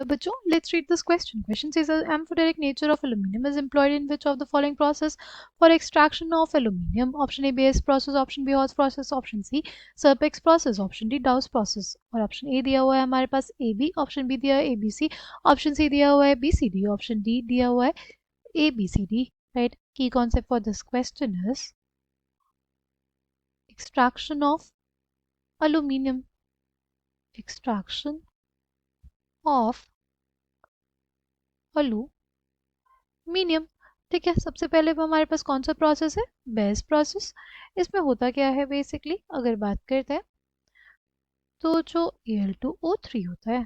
बच्चों, let's read this question. Question says the amphoteric nature of aluminum is employed in which of the following process for extraction of aluminum? Option A BAS process, option B Hawes process, option C Serpex process, option D Dow's process. और option A दिया हुआ है हमारे पास A B, option B दिया है A B C, option C दिया हुआ है B C D, option D दिया हुआ है A B C D. Right? Key concept for this question is extraction of aluminum. Extraction of aluminium. ठीक है, सबसे पहले वो हमारे पास कौन सा प्रोसेस है? Base process. इसमें होता क्या है बेसिकली, अगर बात करते हैं तो जो Al2O3 होता है,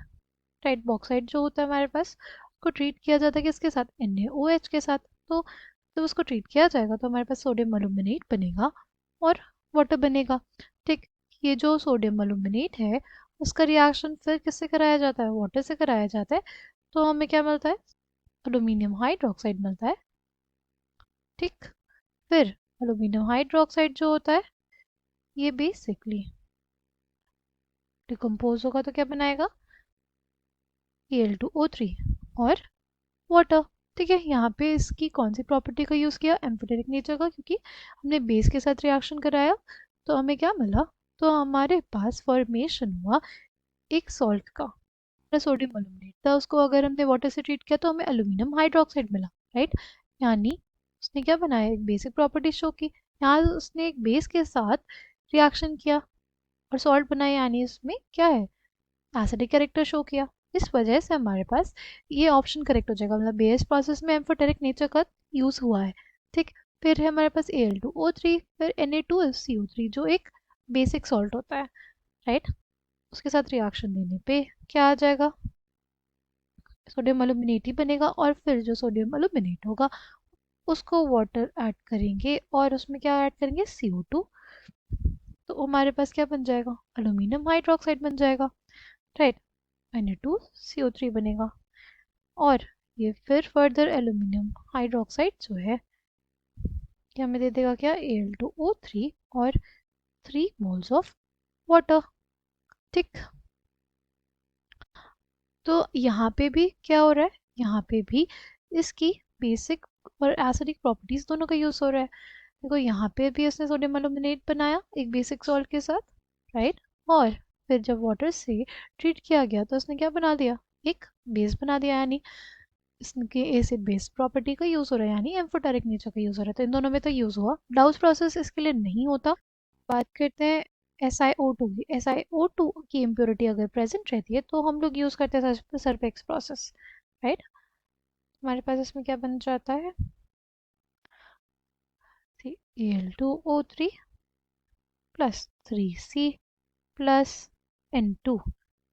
राइट, बॉक्साइड जो होता है हमारे पास, उसको ट्रीट किया जाता है किसके साथ? NaOH के साथ. तो जब उसको ट्रीट किया जाएगा तो हमारे पास सोडियम एल्यूमिनेट बनेगा और वाटर बनेगा. ठीक, ये जो सोडियम एल्यूमिनेट है उसका रिएक्शन फिर किससे कराया जाता है? वाटर से कराया जाता है. तो हमें क्या मिलता है? एल्यूमिनियम हाइड्रोक्साइड मिलता है. ठीक, फिर एल्यूमिनियम हाइड्रोक्साइड जो होता है ये बेसिकली डिकम्पोज होगा तो क्या बनाएगा? Al2O3 और वाटर. ठीक है, यहाँ पे इसकी कौन सी प्रॉपर्टी का यूज़ किया? एम्फोटेरिक नेचर का, क्योंकि हमने बेस के साथ रिएक्शन कराया. तो हमें क्या मिला? तो हमारे पास फॉर्मेशन हुआ एक सॉल्ट का. सोडियम एल्यूमिनेट था, उसको अगर हमने वाटर से ट्रीट किया तो हमें एल्यूमिनियम हाइड्रोक्साइड मिला. राइट, यानी उसने क्या बनाया? एक बेसिक प्रॉपर्टी शो की. यहाँ उसने एक बेस के साथ रिएक्शन किया और सॉल्ट बनाया, यानी इसमें क्या है? एसिडिक कैरेक्टर शो किया. इस वजह से हमारे पास ये ऑप्शन करेक्ट हो जाएगा, मतलब बेस प्रोसेस में एम्फोटेरिक नेचर का यूज़ हुआ है. ठीक, फिर है हमारे पास Al2O3, फिर Na2CO3 जो एक बेसिक सॉल्ट होता है. राइट, उसके साथ रिएक्शन देने पे क्या आ जाएगा? सोडियम एल्यूमिनेट ही बनेगा. और फिर जो सोडियम एल्यूमिनेट होगा उसको वाटर ऐड करेंगे और उसमें क्या ऐड करेंगे? CO2. तो हमारे पास क्या बन जाएगा? एल्यूमिनियम हाइड्रोक्साइड बन जाएगा. राइट, Na2CO3 बनेगा. और ये फिर फर्दर एल्यूमिनियम हाइड्रोक्साइड जो है ये हमें दे देगा क्या? Al2O3 और 3 मोल्स ऑफ वाटर. ठीक, तो यहाँ पे भी क्या हो रहा है? यहाँ पे भी इसकी बेसिक और एसिडिक प्रॉपर्टीज दोनों का यूज़ हो रहा है. देखो, यहाँ पे भी इसने सोडियम एल्यूमिनेट बनाया एक बेसिक सॉल्ट के साथ. राइट, और फिर जब वाटर से ट्रीट किया गया तो उसने क्या बना दिया? एक बेस बना दिया. यानी इसके एसिड बेस प्रॉपर्टी का यूज़ हो रहा है, यानी एम्फोटेरिक नेचर का यूज़ हो रहा है. तो इन दोनों में तो यूज़ हुआ. डाउस प्रोसेस इसके लिए नहीं होता. बात करते हैं SiO2 की. SiO2 की इम्प्योरिटी अगर प्रेजेंट रहती है तो हम लोग यूज़ करते हैं सरपेक्स प्रोसेस. राइट, हमारे पास इसमें क्या बन जाता है? Al2O3 plus 3C plus N2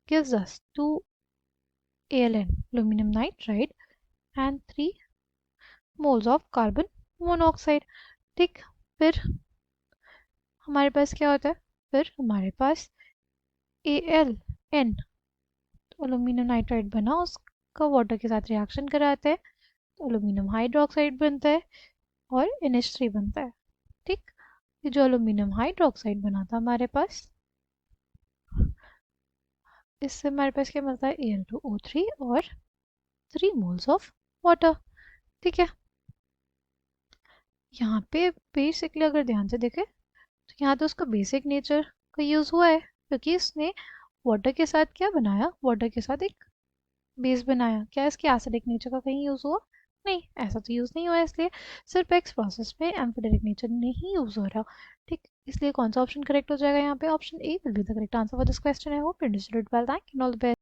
gives us 2Aln, aluminum nitride, and 3 moles of carbon monoxide. ठीक, फिर हमारे पास क्या होता है? फिर हमारे पास AlN, तो एल्यूमिनियम नाइट्राइड बना, उसका वाटर के साथ रिएक्शन कराते हैं तो एल्यूमिनियम हाइड्रोक्साइड बनता है और NH3 बनता है. ठीक, ये जो एल्यूमिनियम हाइड्रोक्साइड बना था हमारे पास, इससे हमारे पास क्या मिलता है? Al2O3 और 3 मोल्स ऑफ वाटर. ठीक है, यहाँ पे बेसिकली अगर ध्यान से देखें तो यहाँ तो उसका बेसिक नेचर का यूज़ हुआ है, क्योंकि इसने वाटर के साथ क्या बनाया? वाटर के साथ एक बेस बनाया. क्या इसके एसिडिक नेचर का कहीं यूज़ हुआ? नहीं, ऐसा तो यूज़ नहीं हुआ है. इसलिए सिर्फ एक्स प्रोसेस में एम्फोटेरिक नेचर नहीं यूज़ हो रहा. ठीक, इसलिए कौन सा ऑप्शन करेक्ट हो जाएगा यहाँ पे? Option A will be the correct answer for this question. I hope you understood it well. Thank you, all the best.